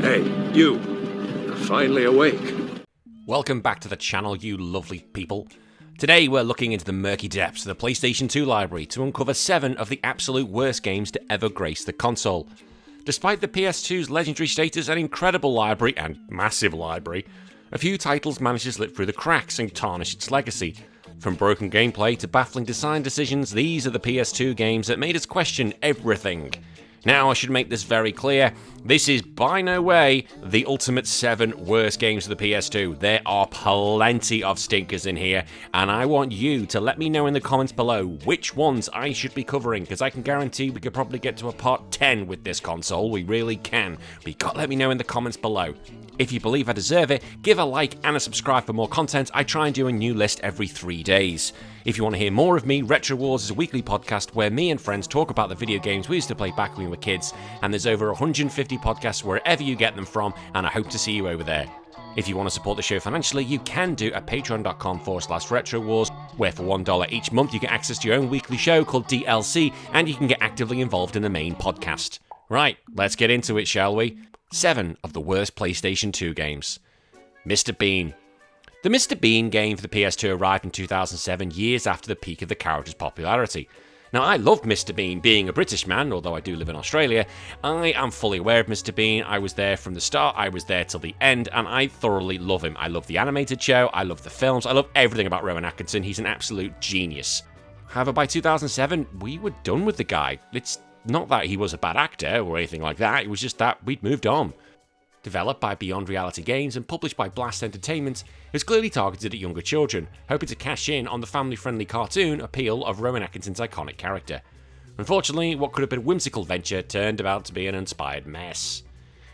Hey, you. You're finally awake. Welcome back to the channel, you lovely people. Today we're looking into the murky depths of the PlayStation 2 library to uncover 7 of the absolute worst games to ever grace the console. Despite the PS2's legendary status and incredible library, and massive library, a few titles managed to slip through the cracks and tarnish its legacy. From broken gameplay to baffling design decisions, these are the PS2 games that made us question everything. Now, I should make this very clear, this is by no way the ultimate 7 worst games of the PS2. There are plenty of stinkers in here, and I want you to let me know in the comments below which ones I should be covering, because I can guarantee we could probably get to a part 10 with this console, we really can. But you've got to let me know in the comments below. If you believe I deserve it, give a like and a subscribe for more content. I try and do a new list every 3 days. If you want to hear more of me, Retro Wars is a weekly podcast where me and friends talk about the video games we used to play back when we were kids, and there's over 150 podcasts wherever you get them from, and I hope to see you over there. If you want to support the show financially, you can do at patreon.com/Retro Wars, where for $1 each month you get access to your own weekly show called DLC, and you can get actively involved in the main podcast. Right, let's get into it, shall we? 7 of the worst PlayStation 2 games. Mr. Bean. The Mr. Bean game for the PS2 arrived in 2007, years after the peak of the character's popularity. Now, I loved Mr. Bean. Being a British man, although I do live in Australia, I am fully aware of Mr. Bean. I was there from the start, I was there till the end, and I thoroughly love him. I love the animated show, I love the films, I love everything about Rowan Atkinson. He's an absolute genius. However, by 2007, we were done with the guy. It's not that he was a bad actor or anything like that, it was just that we'd moved on. Developed by Beyond Reality Games and published by Blast Entertainment, it was clearly targeted at younger children, hoping to cash in on the family-friendly cartoon appeal of Rowan Atkinson's iconic character. Unfortunately, what could have been a whimsical venture turned out to be an inspired mess.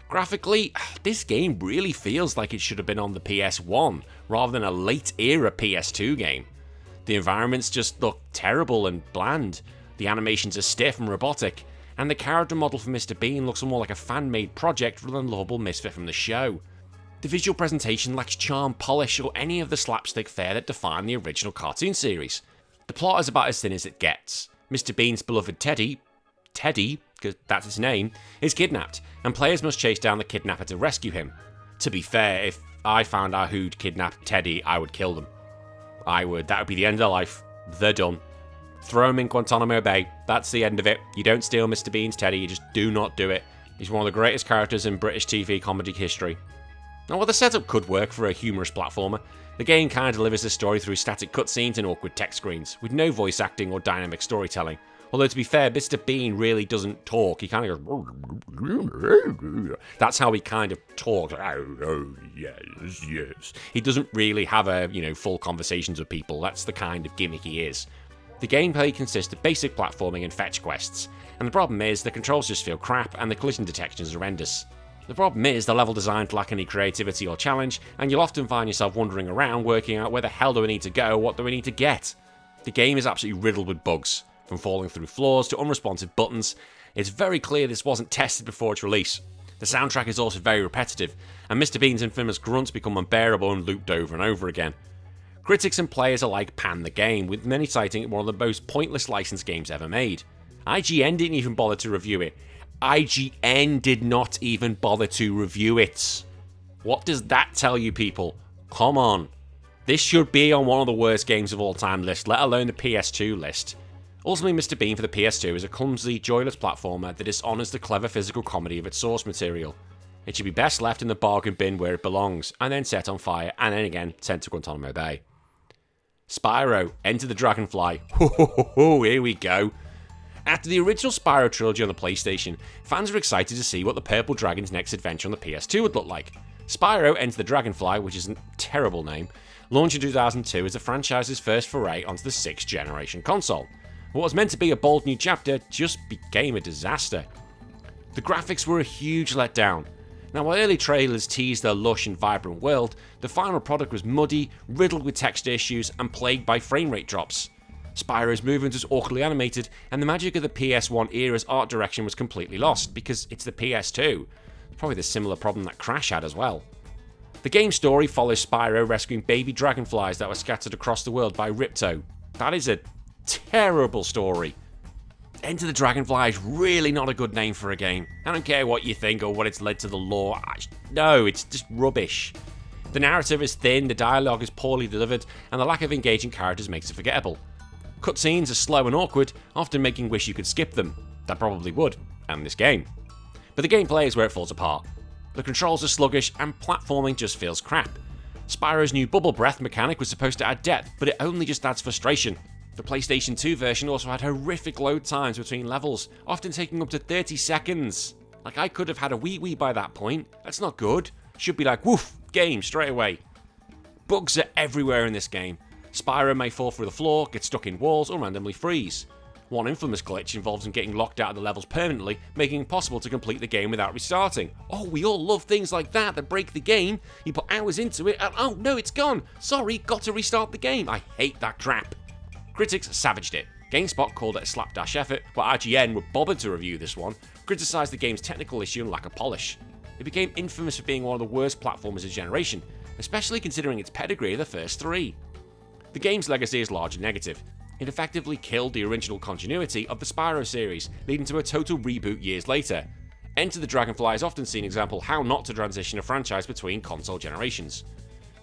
Graphically, this game really feels like it should have been on the PS1, rather than a late-era PS2 game. The environments just look terrible and bland. The animations are stiff and robotic, and the character model for Mr. Bean looks more like a fan-made project rather than a lovable misfit from the show. The visual presentation lacks charm, polish, or any of the slapstick fare that defined the original cartoon series. The plot is about as thin as it gets. Mr. Bean's beloved Teddy, because that's his name, is kidnapped, and players must chase down the kidnapper to rescue him. To be fair, if I found out who'd kidnapped Teddy, I would kill them. That would be the end of their life. They're done. Throw him in Guantanamo Bay. That's the end of it. You don't steal Mr. Bean's Teddy, you just do not do it. He's one of the greatest characters in British TV comedy history. Now, while the setup could work for a humorous platformer, the game kind of delivers the story through static cutscenes and awkward text screens, with no voice acting or dynamic storytelling. Although, to be fair, Mr. Bean really doesn't talk. He kind of goes... That's how he kind of talks. Oh, yes. He doesn't really have full conversations with people. That's the kind of gimmick he is. The gameplay consists of basic platforming and fetch quests, and the problem is the controls just feel crap and the collision detection is horrendous. The problem is the level designs lack any creativity or challenge, and you'll often find yourself wandering around working out where the hell do we need to go, what do we need to get. The game is absolutely riddled with bugs, from falling through floors to unresponsive buttons. It's very clear this wasn't tested before its release. The soundtrack is also very repetitive, and Mr. Bean's infamous grunts become unbearable and looped over and over again. Critics and players alike pan the game, with many citing it one of the most pointless licensed games ever made. IGN didn't even bother to review it. IGN did not even bother to review it. What does that tell you, people? Come on. This should be on one of the worst games of all time list, let alone the PS2 list. Ultimately, Mr. Bean for the PS2 is a clumsy, joyless platformer that dishonours the clever physical comedy of its source material. It should be best left in the bargain bin where it belongs, and then set on fire, and then again sent to Guantanamo Bay. Spyro, Enter the Dragonfly. Here we go. After the original Spyro trilogy on the PlayStation, fans were excited to see what the Purple Dragon's next adventure on the PS2 would look like. Spyro, Enter the Dragonfly, which is a terrible name, launched in 2002 as the franchise's first foray onto the 6th generation console. What was meant to be a bold new chapter just became a disaster. The graphics were a huge letdown. Now, while early trailers teased their lush and vibrant world, the final product was muddy, riddled with texture issues, and plagued by frame rate drops. Spyro's movement was awkwardly animated, and the magic of the PS1 era's art direction was completely lost, because it's the PS2. Probably the similar problem that Crash had as well. The game's story follows Spyro rescuing baby dragonflies that were scattered across the world by Ripto. That is a terrible story. Enter the Dragonfly is really not a good name for a game. I don't care what you think or what it's led to the lore. No, it's just rubbish. The narrative is thin, the dialogue is poorly delivered, and the lack of engaging characters makes it forgettable. Cutscenes are slow and awkward, often making wish you could skip them. That probably would, and this game. But the gameplay is where it falls apart. The controls are sluggish, and platforming just feels crap. Spyro's new bubble breath mechanic was supposed to add depth, but it only just adds frustration. The PlayStation 2 version also had horrific load times between levels, often taking up to 30 seconds. Like, I could have had a wee by that point. That's not good. Should be like, woof, game straight away. Bugs are everywhere in this game. Spyro may fall through the floor, get stuck in walls, or randomly freeze. One infamous glitch involves him getting locked out of the levels permanently, making it impossible to complete the game without restarting. Oh, we all love things like that break the game. You put hours into it, and oh no, it's gone. Sorry, got to restart the game. I hate that crap. Critics savaged it. GameSpot called it a slapdash effort, but IGN were bothered to review this one, criticised the game's technical issue and lack of polish. It became infamous for being one of the worst platformers of the generation, especially considering its pedigree of the first three. The game's legacy is largely negative. It effectively killed the original continuity of the Spyro series, leading to a total reboot years later. Enter the Dragonfly is often seen example how not to transition a franchise between console generations.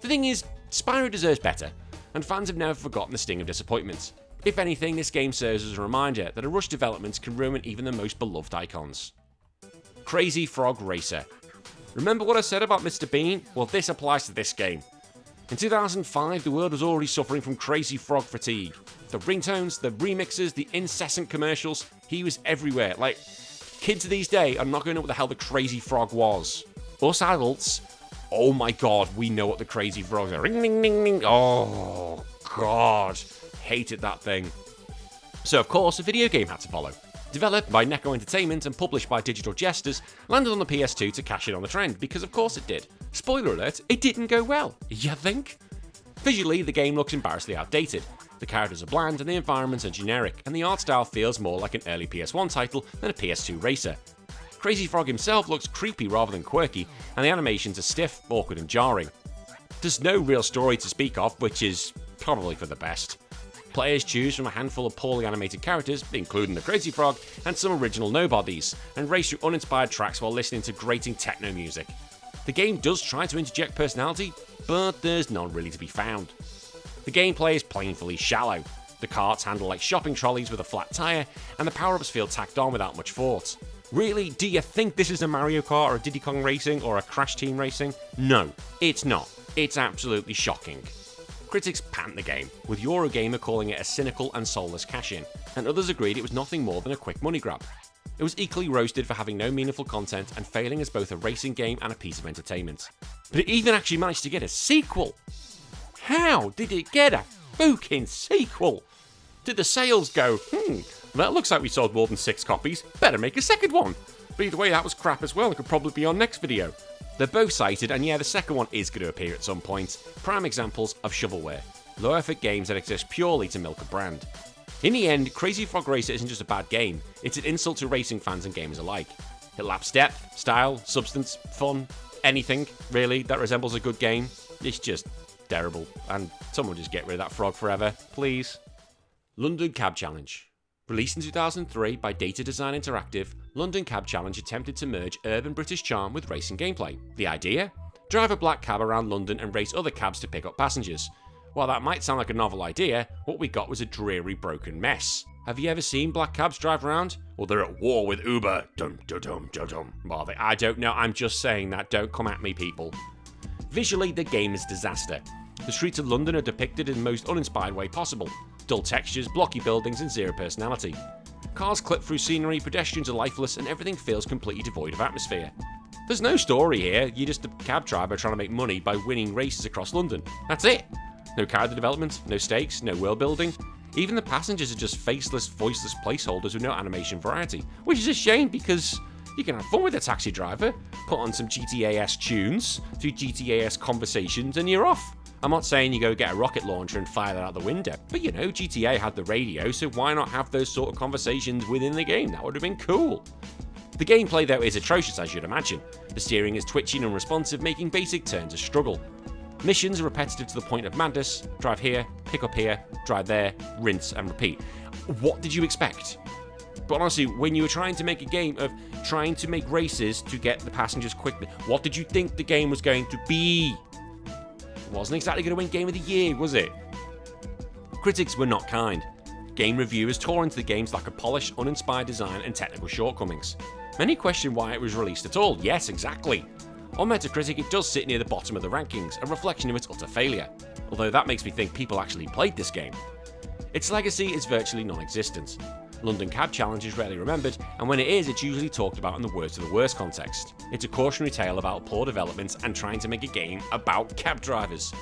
The thing is, Spyro deserves better, and fans have never forgotten the sting of disappointment. If anything, this game serves as a reminder that a rushed development can ruin even the most beloved icons. Crazy Frog Racer. Remember what I said about Mr. Bean? Well, this applies to this game. In 2005, the world was already suffering from Crazy Frog fatigue. The ringtones, the remixes, the incessant commercials, he was everywhere. Like, kids these days are not going to know what the hell the Crazy Frog was. Us adults, oh my god, we know what the Crazy Frogs are. Ring, ding, ding, ding. Oh, god. Hated that thing. So, of course, a video game had to follow. Developed by Neko Entertainment and published by Digital Jesters, landed on the PS2 to cash in on the trend, because of course it did. Spoiler alert, it didn't go well. You think? Visually, the game looks embarrassingly outdated. The characters are bland and the environments are generic, and the art style feels more like an early PS1 title than a PS2 racer. Crazy Frog himself looks creepy rather than quirky, and the animations are stiff, awkward and jarring. There's no real story to speak of, which is probably for the best. Players choose from a handful of poorly animated characters, including the Crazy Frog, and some original nobodies, and race through uninspired tracks while listening to grating techno music. The game does try to interject personality, but there's none really to be found. The gameplay is painfully shallow. The carts handle like shopping trolleys with a flat tyre, and the power-ups feel tacked on without much thought. Really, do you think this is a Mario Kart or a Diddy Kong Racing or a Crash Team Racing? No, it's not. It's absolutely shocking. Critics panned the game, with Eurogamer calling it a cynical and soulless cash-in, and others agreed it was nothing more than a quick money grab. It was equally roasted for having no meaningful content and failing as both a racing game and a piece of entertainment. But it even actually managed to get a sequel! How did it get a fucking sequel? Did the sales go, that looks like we sold more than 6 copies, better make a second one? But either way, that was crap as well and could probably be on next video. They're both cited, and yeah, the second one is going to appear at some point. Prime examples of shovelware. Low-effort games that exist purely to milk a brand. In the end, Crazy Frog Racer isn't just a bad game, it's an insult to racing fans and gamers alike. It lacks depth, style, substance, fun, anything, really, that resembles a good game. It's just terrible, and someone just get rid of that frog forever, please. London Cab Challenge. Released in 2003 by Data Design Interactive, London Cab Challenge attempted to merge urban British charm with racing gameplay. The idea? Drive a black cab around London and race other cabs to pick up passengers. While that might sound like a novel idea, what we got was a dreary, broken mess. Have you ever seen black cabs drive around? Well, they're at war with Uber. Dum dum dum dum dum. Well, I don't know, I'm just saying that, don't come at me, people. Visually, the game is disaster. The streets of London are depicted in the most uninspired way possible. Dull textures, blocky buildings, and zero personality. Cars clip through scenery, pedestrians are lifeless, and everything feels completely devoid of atmosphere. There's no story here, you're just a cab driver trying to make money by winning races across London. That's it! No character development, no stakes, no world building. Even the passengers are just faceless, voiceless placeholders with no animation variety, which is a shame because you can have fun with a taxi driver, put on some GTA-S tunes, do GTA-S conversations, and you're off. I'm not saying you go get a rocket launcher and fire that out the window, but you know, GTA had the radio, so why not have those sort of conversations within the game? That would have been cool. The gameplay though is atrocious, as you'd imagine. The steering is twitchy and unresponsive, making basic turns a struggle. Missions are repetitive to the point of madness. Drive here, pick up here, drive there, rinse and repeat. What did you expect? But honestly, when you were trying to make a game of trying to make races to get the passengers quickly, what did you think the game was going to be? It wasn't exactly going to win Game of the Year, was it? Critics were not kind. Game reviewers tore into the game's lack of polish, uninspired design, and technical shortcomings. Many question why it was released at all. Yes, exactly. On Metacritic, it does sit near the bottom of the rankings, a reflection of its utter failure. Although that makes me think people actually played this game. Its legacy is virtually non-existent. London Cab Challenge is rarely remembered, and when it is, it's usually talked about in the worst of the worst context. It's a cautionary tale about poor development and trying to make a game about cab drivers.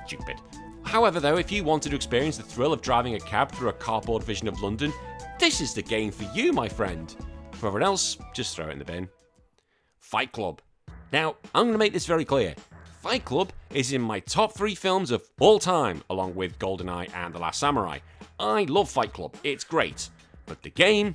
Stupid. However though, if you wanted to experience the thrill of driving a cab through a cardboard vision of London, this is the game for you, my friend. For everyone else, just throw it in the bin. Fight Club. Now, I'm going to make this very clear. Fight Club is in my top 3 films of all time, along with GoldenEye and The Last Samurai. I love Fight Club, it's great. But the game,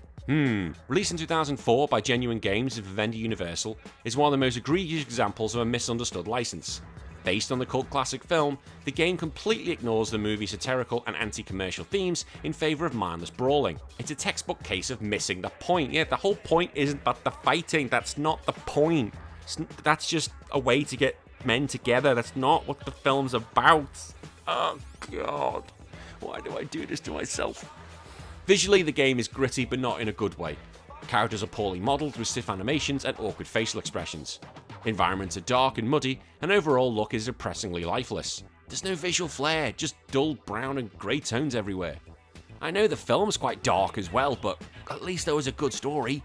released in 2004 by Genuine Games and Vivendi Universal, is one of the most egregious examples of a misunderstood license. Based on the cult classic film, the game completely ignores the movie's satirical and anti-commercial themes in favour of mindless brawling. It's a textbook case of missing the point. Yeah, the whole point isn't about the fighting, that's not the point. That's just a way to get men together, that's not what the film's about. Oh god, why do I do this to myself? Visually, the game is gritty, but not in a good way. Characters are poorly modelled with stiff animations and awkward facial expressions. Environments are dark and muddy, and overall look is depressingly lifeless. There's no visual flair, just dull brown and grey tones everywhere. I know the film's quite dark as well, but at least there was a good story.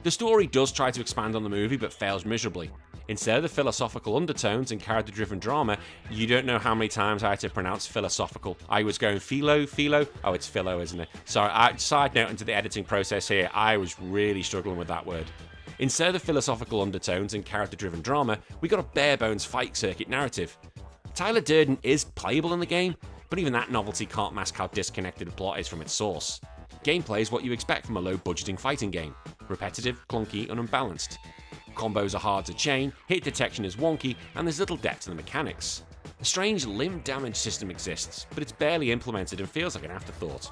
The story does try to expand on the movie, but fails miserably. Instead of the philosophical undertones and character-driven drama, you don't know how many times I had to pronounce philosophical. I was going philo? Oh, it's philo, isn't it? Sorry, side note into the editing process here, I was really struggling with that word. Instead of the philosophical undertones and character-driven drama, we got a bare-bones fight circuit narrative. Tyler Durden is playable in the game, but even that novelty can't mask how disconnected the plot is from its source. Gameplay is what you expect from a low-budgeting fighting game. Repetitive, clunky, and unbalanced. Combos are hard to chain, hit detection is wonky, and there's little depth to the mechanics. A strange limb damage system exists, but it's barely implemented and feels like an afterthought.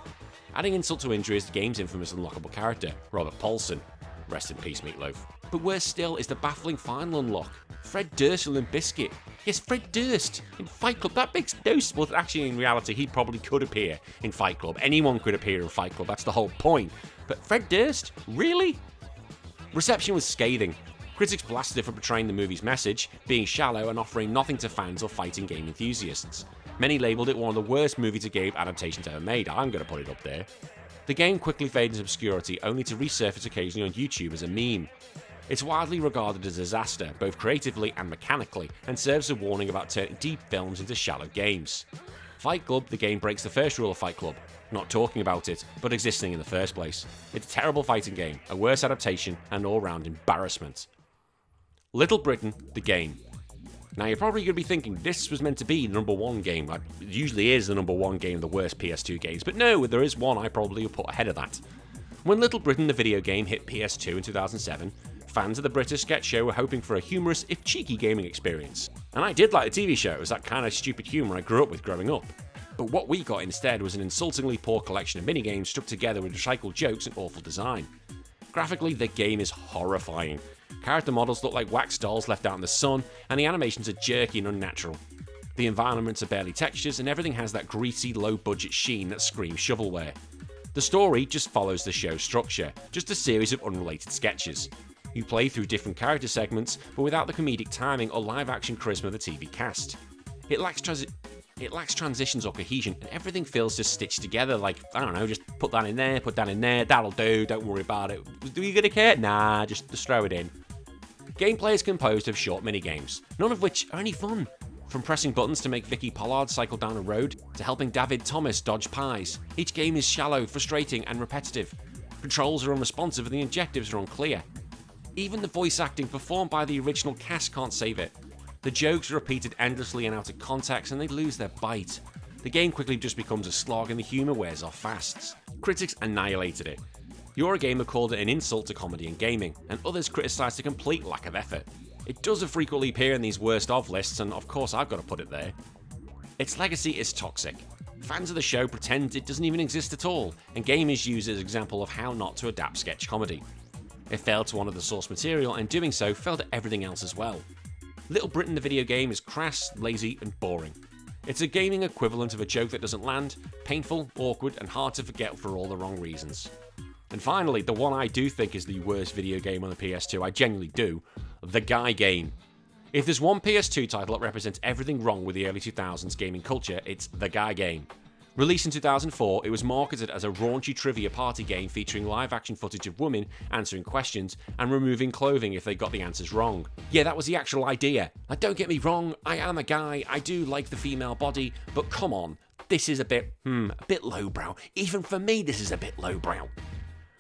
Adding insult to injury is the game's infamous unlockable character, Robert Paulson. Rest in peace, Meatloaf. But worse still is the baffling final unlock. Fred Durst and Limp Bizkit. Yes, Fred Durst in Fight Club. That makes no sense. Well, actually, in reality, he probably could appear in Fight Club. Anyone could appear in Fight Club. That's the whole point. But Fred Durst? Really? Reception was scathing. Critics blasted it for portraying the movie's message, being shallow and offering nothing to fans or fighting game enthusiasts. Many labelled it one of the worst movie-to-game adaptations ever made. I'm going to put it up there. The game quickly faded into obscurity, only to resurface occasionally on YouTube as a meme. It's widely regarded as a disaster, both creatively and mechanically, and serves as a warning about turning deep films into shallow games. Fight Club, the game breaks the first rule of Fight Club, not talking about it, but existing in the first place. It's a terrible fighting game, a worse adaptation, and all-round embarrassment. Little Britain, the game. Now you're probably going to be thinking this was meant to be the #1 game. It usually is the #1 game of the worst PS2 games, but no, there is one I probably would put ahead of that. When Little Britain the video game hit PS2 in 2007, fans of the British sketch show were hoping for a humorous, if cheeky, gaming experience. And I did like the TV show, it was that kind of stupid humour I grew up with growing up. But what we got instead was an insultingly poor collection of minigames stuck together with recycled jokes and awful design. Graphically, the game is horrifying. Character models look like wax dolls left out in the sun, and the animations are jerky and unnatural. The environments are barely textures, and everything has that greasy, low-budget sheen that screams shovelware. The story just follows the show's structure, just a series of unrelated sketches. You play through different character segments, but without the comedic timing or live-action charisma of the TV cast. It lacks transitions or cohesion, and everything feels just stitched together like, I don't know, just put that in there, that'll do, don't worry about it. Do you gonna care? Nah, just throw it in. Gameplay is composed of short minigames, none of which are any fun. From pressing buttons to make Vicky Pollard cycle down a road, to helping David Thomas dodge pies. Each game is shallow, frustrating, and repetitive. Controls are unresponsive and the objectives are unclear. Even the voice acting performed by the original cast can't save it. The jokes are repeated endlessly and out of context, and they lose their bite. The game quickly just becomes a slog and the humour wears off fast. Critics annihilated it. Eurogamer called it an insult to comedy and gaming, and others criticised the complete lack of effort. It doesn't frequently appear in these worst of lists, and of course I've got to put it there. Its legacy is toxic. Fans of the show pretend it doesn't even exist at all, and gamers use it as an example of how not to adapt sketch comedy. It failed to honour the source material, and doing so failed at everything else as well. Little Britain the video game is crass, lazy, and boring. It's a gaming equivalent of a joke that doesn't land, painful, awkward, and hard to forget for all the wrong reasons. And finally, the one I do think is the worst video game on the PS2, I genuinely do, The Guy Game. If there's one PS2 title that represents everything wrong with the early 2000s gaming culture, it's The Guy Game. Released in 2004, it was marketed as a raunchy trivia party game featuring live-action footage of women answering questions and removing clothing if they got the answers wrong. Yeah, that was the actual idea. Now, don't get me wrong, I am a guy, I do like the female body, but come on, this is a bit lowbrow. Even for me, this is a bit lowbrow.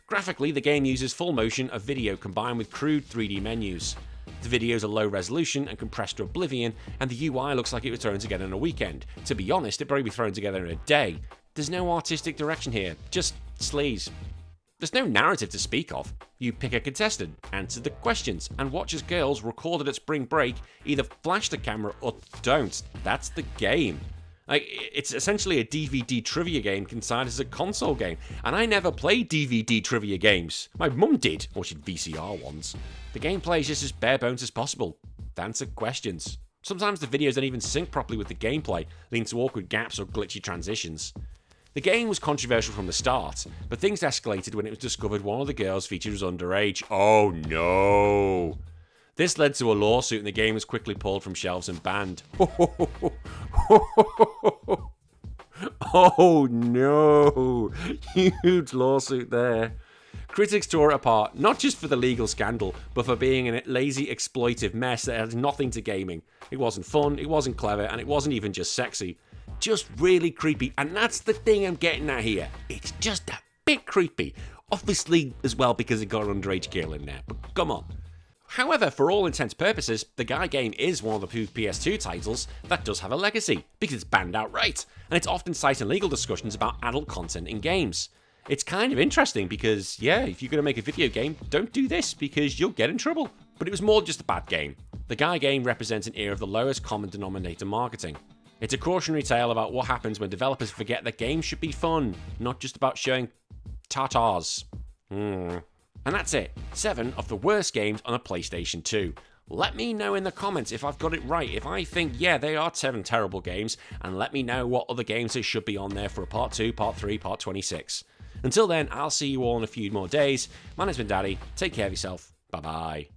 Graphically, the game uses full motion of video combined with crude 3D menus. The videos are low resolution and compressed to oblivion, and the UI looks like it was thrown together in a weekend. To be honest, it'd probably be thrown together in a day. There's no artistic direction here, just sleaze. There's no narrative to speak of. You pick a contestant, answer the questions, and watch as girls recorded at spring break either flash the camera or don't. That's the game. It's essentially a DVD trivia game disguised as a console game, and I never played DVD trivia games. My mum did, or she'd VCR ones. The gameplay is just as bare bones as possible. Answer questions. Sometimes the videos don't even sync properly with the gameplay, leading to awkward gaps or glitchy transitions. The game was controversial from the start, but things escalated when it was discovered one of the girls featured was underage. Oh no! This led to a lawsuit and the game was quickly pulled from shelves and banned. Oh no! Huge lawsuit there. Critics tore it apart, not just for the legal scandal, but for being a lazy, exploitive mess that had nothing to gaming. It wasn't fun, it wasn't clever, and it wasn't even just sexy. Just really creepy, and that's the thing I'm getting at here. It's just a bit creepy. Obviously, as well, because it got an underage girl in there, but come on. However, for all intents and purposes, The Guy Game is one of the few PS2 titles that does have a legacy, because it's banned outright, and it's often cited in legal discussions about adult content in games. It's kind of interesting because, yeah, if you're going to make a video game, don't do this because you'll get in trouble. But it was more just a bad game. The Guy Game represents an era of the lowest common denominator marketing. It's a cautionary tale about what happens when developers forget that games should be fun, not just about showing tatas. And that's it. 7 of the worst games on a PlayStation 2. Let me know in the comments if I've got it right, if I think, yeah, they are 7 terrible games, and let me know what other games there should be on there for a part 2, part 3, part 26. Until then, I'll see you all in a few more days. My name's been Daddy. Take care of yourself. Bye-bye.